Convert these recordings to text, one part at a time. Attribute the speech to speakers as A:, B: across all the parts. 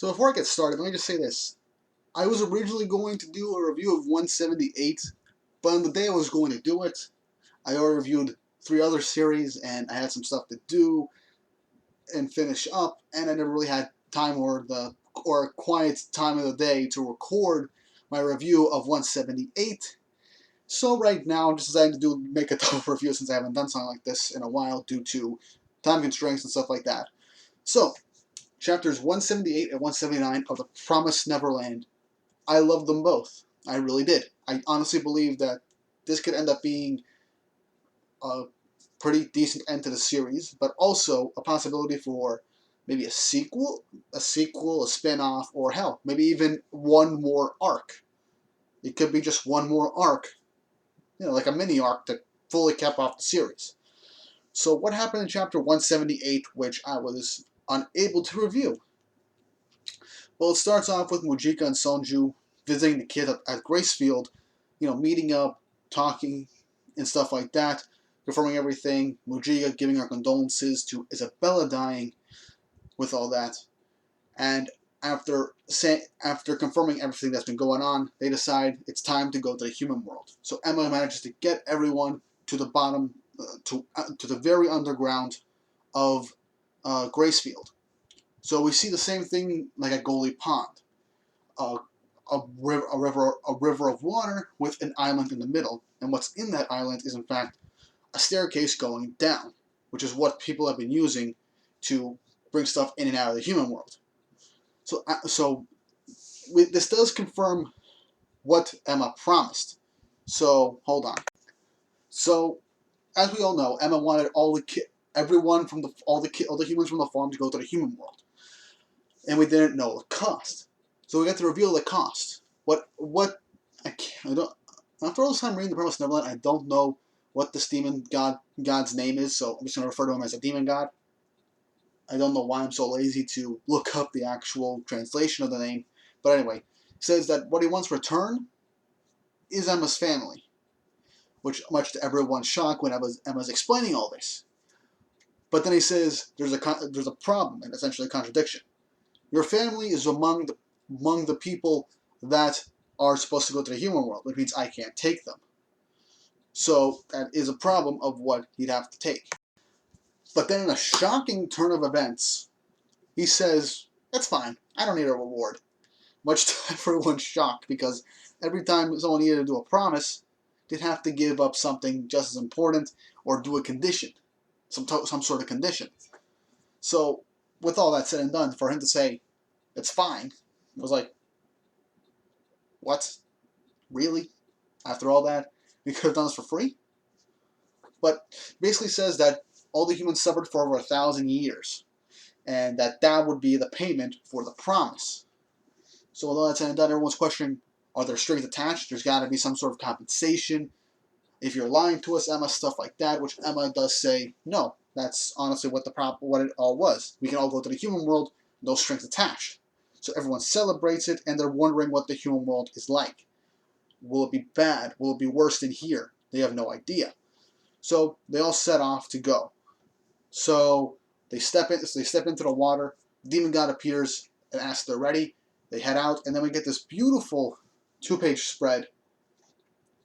A: So before I get started, let me just say this. I was originally going to do a review of 178, but on the day I was going to do it, I already reviewed 3 other series, and I had some stuff to do and finish up, and I never really had time or a quiet time of the day to record my review of 178. So right now, I'm just deciding to make a double review since I haven't done something like this in a while due to time constraints and stuff like that. So, chapters 178 and 179 of The Promised Neverland. I loved them both. I really did. I honestly believe that this could end up being a pretty decent end to the series, but also a possibility for maybe a sequel, a spin-off, or hell, maybe even one more arc. It could be just one more arc, like a mini arc that fully cap off the series. So what happened in chapter 178, which I was unable to review? Well, it starts off with Mujika and Sonju visiting the kid at Gracefield, meeting up, talking, and stuff like that, confirming everything. Mujika giving her condolences to Isabella dying, with all that, and after confirming everything that's been going on, they decide it's time to go to the human world. So Emma manages to get everyone to the bottom, to the very underground of Gracefield. So we see the same thing like at Goalie Pond, a river of water with an island in the middle, and what's in that island is in fact a staircase going down, which is what people have been using to bring stuff in and out of the human world. So this does confirm what Emma promised. So hold on. So as we all know, Emma wanted all the humans from the farm to go to the human world, and we didn't know the cost. So we got to reveal the cost. I don't. After all this time reading The Promised Neverland, I don't know what this demon god's name is, so I'm just going to refer to him as a demon god. I don't know why I'm so lazy to look up the actual translation of the name, but anyway, it says that what he wants return is Emma's family, which much to everyone's shock when Emma's explaining all this. But then he says there's a problem, and essentially a contradiction. Your family is among the people that are supposed to go to the human world, which means I can't take them. So that is a problem of what he'd have to take. But then in a shocking turn of events, he says, that's fine, I don't need a reward. Much to everyone's shock, because every time someone needed to do a promise, they'd have to give up something just as important or do a condition, some sort of condition. So with all that said and done, for him to say, it's fine, it was like, what? Really? After all that, we could have done this for free? But basically says that all the humans suffered for over 1,000 years, and that would be the payment for the promise. So with all that said and done, everyone's questioning, are there strings attached? There's got to be some sort of compensation. If you're lying to us, Emma, stuff like that, which Emma does say, no, that's honestly what it all was. We can all go to the human world, no strings attached. So everyone celebrates it, and they're wondering what the human world is like. Will it be bad? Will it be worse than here? They have no idea. So they all set off to go. So they step into the water. Demon God appears and asks they're ready. They head out, and then we get this beautiful 2-page spread.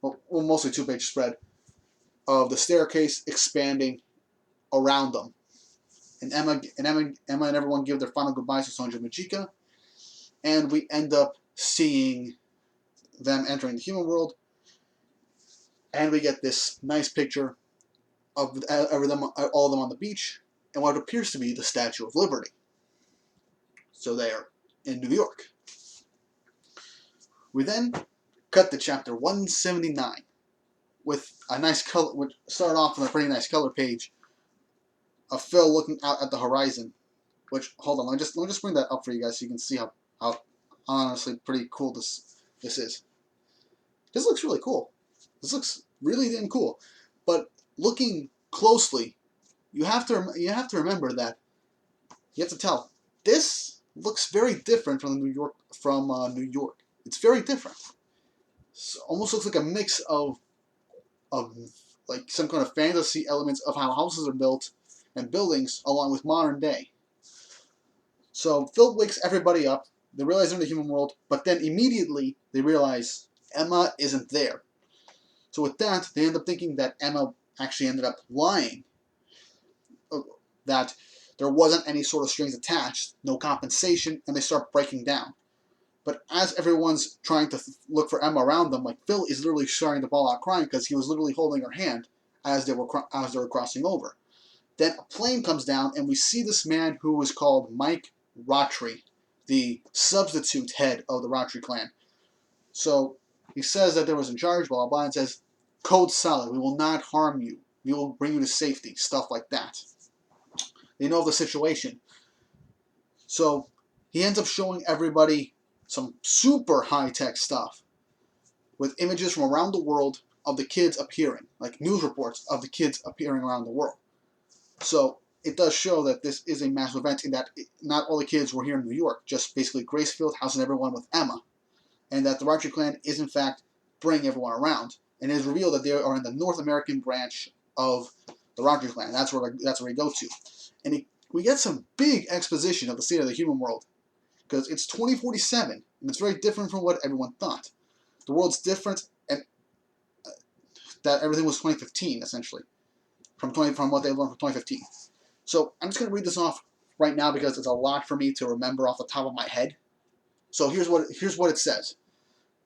A: Well, mostly 2-page spread of the staircase expanding around them. And Emma and everyone give their final goodbyes to Sonja and Mujika, and we end up seeing them entering the human world, and we get this nice picture of all of them on the beach, and what appears to be the Statue of Liberty. So they are in New York. We then cut to chapter 179 with a nice color, which started off with a pretty nice color page of Phil looking out at the horizon. Which, hold on, let me just bring that up for you guys so you can see how honestly pretty cool this is. This looks really cool. This looks really damn cool. But looking closely, you have to remember that you have to tell this looks very different from New York. It's very different. So almost looks like a mix of like some kind of fantasy elements of how houses are built and buildings, along with modern day. So Phil wakes everybody up. They realize they're in the human world, but then immediately they realize Emma isn't there. So with that, they end up thinking that Emma actually ended up lying, that there wasn't any sort of strings attached, no compensation, and they start breaking down. But as everyone's trying to look for Emma around them, like Phil is literally starting to ball out crying because he was literally holding her hand as they were crossing over. Then a plane comes down, and we see this man who was called Mike Rotry, the substitute head of the Rotry clan. So he says that there was in charge, blah, blah, blah, and says, "Code solid, we will not harm you. We will bring you to safety," stuff like that. They know the situation. So he ends up showing everybody some super high-tech stuff with images from around the world of the kids appearing, like news reports of the kids appearing around the world. So it does show that this is a massive event in that not all the kids were here in New York, just basically Gracefield housing everyone with Emma, and that the Rotry clan is in fact bringing everyone around. And it is revealed that they are in the North American branch of the Rotry clan. That's where we go to, and we get some big exposition of the state of the human world, because it's 2047 and it's very different from what everyone thought. The world's different, and that everything was 2015 essentially, from what they learned from 2015. So I'm just going to read this off right now because it's a lot for me to remember off the top of my head. So here's what it says.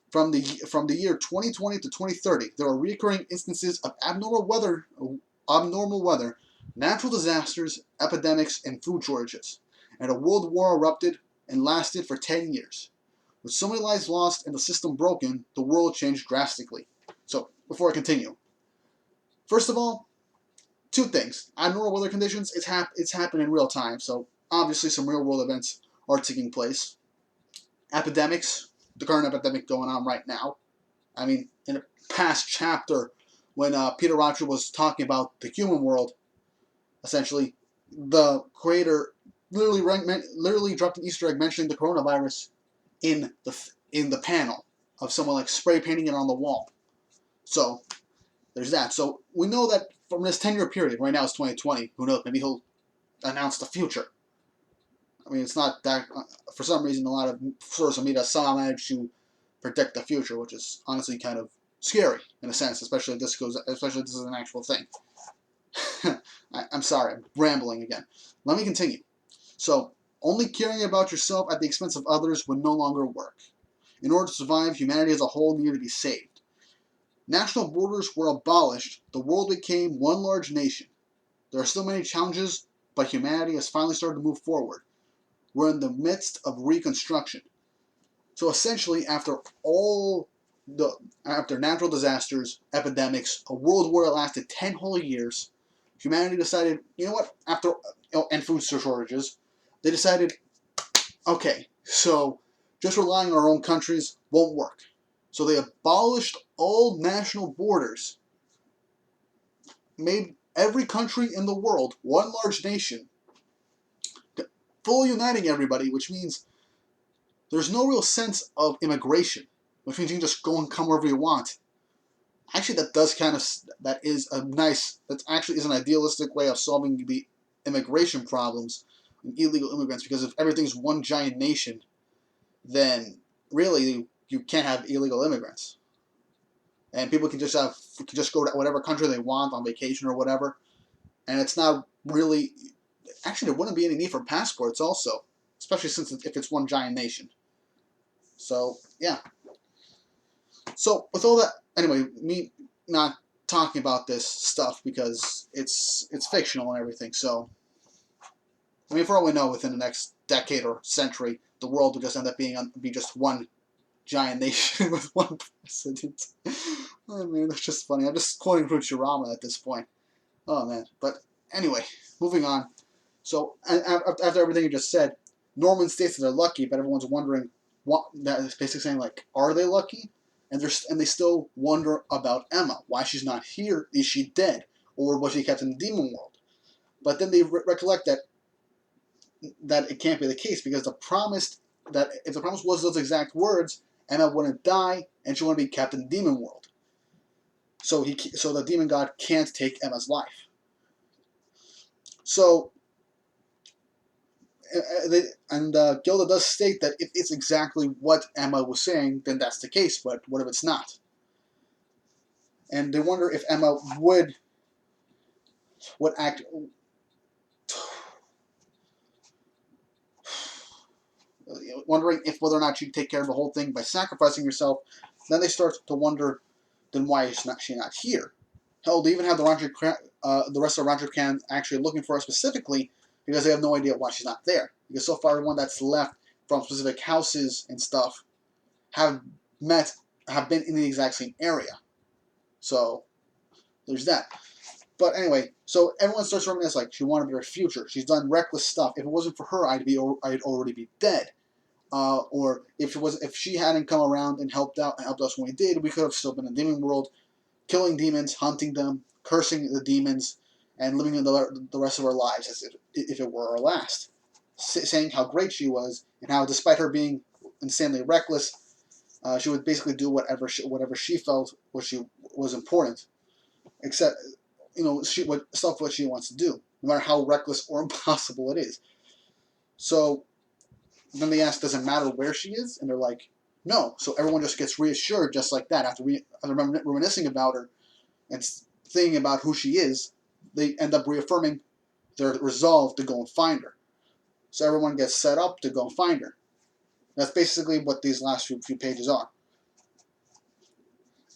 A: From the year 2020 to 2030, there are recurring instances of abnormal weather, natural disasters, epidemics, and food shortages. And a world war erupted and lasted for 10 years. With so many lives lost and the system broken, the world changed drastically. So before I continue, first of all, two things. Abnormal weather conditions, it's happening in real time, so obviously some real world events are taking place. Epidemics, the current epidemic going on right now. I mean, in a past chapter, when Peter Roger was talking about the human world, essentially, the creator literally dropped an Easter egg mentioning the coronavirus in the panel of someone like spray painting it on the wall. So there's that. So we know that from this 10-year period, right now it's 2020, who knows, maybe he'll announce the future. I mean, it's not that, for some reason, a lot of sources of media somehow manage to predict the future, which is honestly kind of scary in a sense, especially if this is an actual thing. I'm sorry, I'm rambling again. Let me continue. So, only caring about yourself at the expense of others would no longer work. In order to survive, humanity as a whole needed to be saved. National borders were abolished, the world became one large nation. There are still many challenges, but humanity has finally started to move forward. We're in the midst of reconstruction. So essentially, after natural disasters, epidemics, a world war that lasted 10 whole years, humanity decided, you know what, and food shortages, they decided, okay, so just relying on our own countries won't work. So they abolished all national borders, made every country in the world one large nation, fully uniting everybody, which means there's no real sense of immigration, which means you can just go and come wherever you want. Actually, that actually is an idealistic way of solving the immigration problems and illegal immigrants, because if everything's one giant nation, then really you can't have illegal immigrants. And people can just go to whatever country they want on vacation or whatever. And it's not really, actually there wouldn't be any need for passports also, especially if it's one giant nation. So, yeah. So, with all that, anyway, me not talking about this stuff because it's fictional and everything, so, I mean, for all we know, within the next decade or century, the world will just end up be just one giant nation with one president. Oh, man, that's just funny. I'm just quoting Futurama at this point. Oh, man. But, anyway, moving on. So, after everything you just said, Norman states that they're lucky, but everyone's wondering, that is basically saying, like, are they lucky? And they still wonder about Emma, why she's not here. Is she dead, or was she kept in the demon world? But then they recollect that it can't be the case, because if the promise was those exact words, Emma wouldn't die and she wouldn't be kept in the demon world. So the demon god can't take Emma's life. So Gilda does state that if it's exactly what Emma was saying, then that's the case. But what if it's not? And they wonder if Emma would act, wondering if whether or not she'd take care of the whole thing by sacrificing herself. Then they start to wonder, then why is she not here? Hell, they even have the rest of Rancho Clan actually looking for her specifically because they have no idea why she's not there. Because so far, everyone that's left from specific houses and stuff have been in the exact same area. So there's that. But anyway, so everyone starts reminiscing like she wanted her future. She's done reckless stuff. If it wasn't for her, I'd already be dead. Or if she hadn't come around and helped us when we did, we could have still been in the demon world, killing demons, hunting them, cursing the demons, and living in the rest of our lives as if it were our last. Saying how great she was and how, despite her being insanely reckless, she would basically do whatever she felt was important, except what she wants to do, no matter how reckless or impossible it is. So then they ask, does it matter where she is? And they're like, no. So everyone just gets reassured just like that. After reminiscing about her and thinking about who she is, they end up reaffirming their resolve to go and find her. So everyone gets set up to go and find her. That's basically what these last few pages are.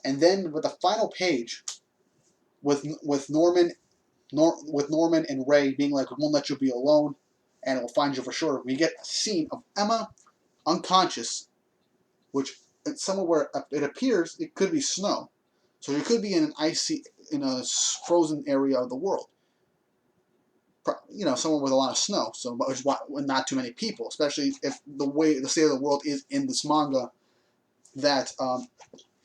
A: And then with the final page, with Norman and Ray being like, we won't let you be alone, and we'll find you for sure. We get a scene of Emma unconscious, which somewhere where it appears it could be snow. So you could be in a frozen area of the world. Somewhere with a lot of snow. So not too many people, especially if the state of the world is in this manga that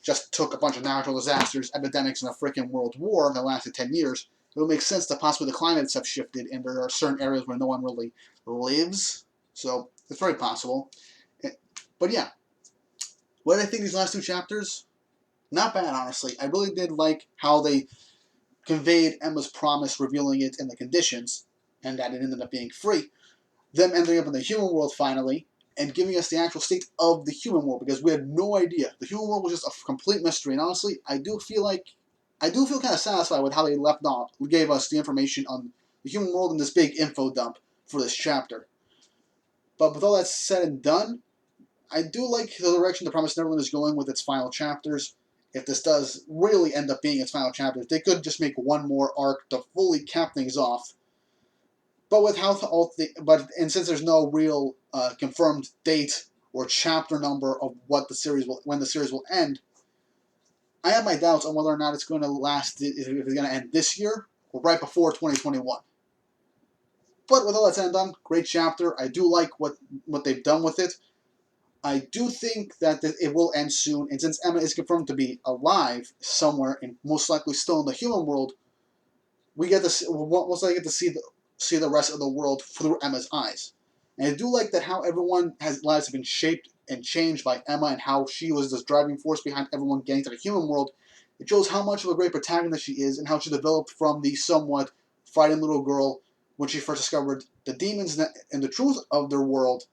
A: just took a bunch of natural disasters, epidemics, and a freaking world war that lasted 10 years. It would make sense that possibly the climates have shifted and there are certain areas where no one really lives. So it's very possible. But yeah, what did I think these last two chapters? Not bad, honestly. I really did like how they conveyed Emma's promise, revealing it in the conditions, and that it ended up being free. Them ending up in the human world finally, and giving us the actual state of the human world, because we had no idea. The human world was just a complete mystery, and honestly, I do feel kind of satisfied with how they gave us the information on the human world in this big info dump for this chapter. But with all that said and done, I do like the direction The Promised Neverland is going with its final chapters. If this does really end up being its final chapters, they could just make one more arc to fully cap things off. But since there's no real confirmed date or chapter number of when the series will end, I have my doubts on whether or not it's going to last, if it's going to end this year or right before 2021. But with all that said and done, great chapter. I do like what they've done with it. I do think that it will end soon, and since Emma is confirmed to be alive somewhere, and most likely still in the human world, we'll most likely get to see the rest of the world through Emma's eyes. And I do like that how everyone's lives have been shaped and changed by Emma, and how she was this driving force behind everyone getting to the human world. It shows how much of a great protagonist she is, and how she developed from the somewhat frightened little girl when she first discovered the demons and the truth of their world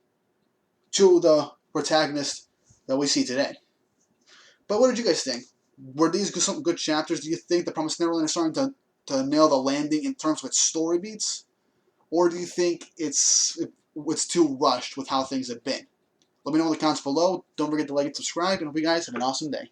A: to the protagonist that we see today. But what did you guys think? Were these some good chapters? Do you think The Promised Neverland is starting to nail the landing in terms of its story beats? Or do you think it's too rushed with how things have been? Let me know in the comments below. Don't forget to like and subscribe, and hope you guys have an awesome day.